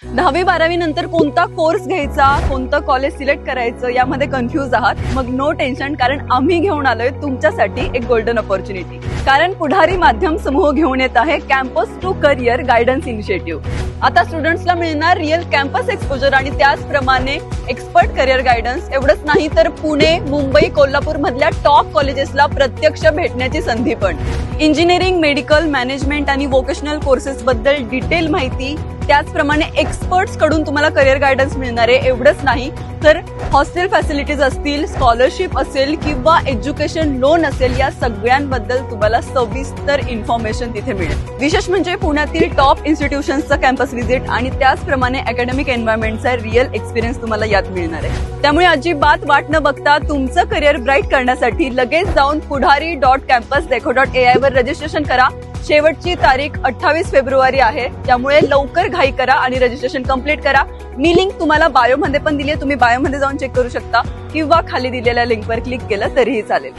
10वी-12वी नंतर कोणता कोर्स घ्यायचा, कोणतं कॉलेज सिलेक्ट करायचं यामध्ये कन्फ्यूज आहात. मग नो टेन्शन, कारण आम्ही घेऊन आलोय तुमच्यासाठी एक गोल्डन ऑपॉर्च्युनिटी. कारण पुढारी माध्यम समूह घेऊन येत आहे campus to career guidance initiative. आता स्टुडंट्सला मिळणार रिअल कॅम्पस एक्सपोजर आणि त्याचप्रमाणे एक्सपर्ट करिअर गायडन्स. एवढंच नाही तर पुणे, मुंबई, कोल्हापूर मधल्या टॉप कॉलेजेसला प्रत्यक्ष भेटण्याची संधी पण. इंजिनिअरिंग, मेडिकल, मॅनेजमेंट आणि व्होकेशनल कोर्सेस बद्दल डिटेल माहिती, त्याचप्रमाणे एक्सपर्ट्स कडून तुम्हाला करिअर गायडन्स मिळणार आहे. एवढंच नाही तर हॉस्टेल फॅसिलिटीज असतील, स्कॉलरशिप असेल किंवा एज्युकेशन लोन असेल, या सगळ्यांबद्दल तुम्हाला सविस्तर इन्फॉर्मेशन तिथे मिळेल. विशेष म्हणजे पुण्यातील टॉप इन्स्टिट्यूशन्सचा कॅम्पस व्हिजिट आणि त्याचप्रमाणे अकॅडमिक एन्व्हायरमेंटचा रिअल एक्सपिरियन्स तुम्हाला यात मिळणार आहे. त्यामुळे अजिबात वाट न बघता तुमचं करिअर ब्राईट करण्यासाठी लगेच जाऊन pudhari.campusdekho.ai वर रजिस्ट्रेशन करा. शेवटची तारीख 28 फेब्रुवारी आहे, त्यामुळे लवकर घाई करा आणि रजिस्ट्रेशन कंप्लीट करा. मी लिंक तुम्हाला बायोमध्ये पण दिली आहे, तुम्ही बायोमध्ये जाऊन चेक करू शकता किंवा खाली दिलेल्या लिंकवर क्लिक केलं तरीही चालेल.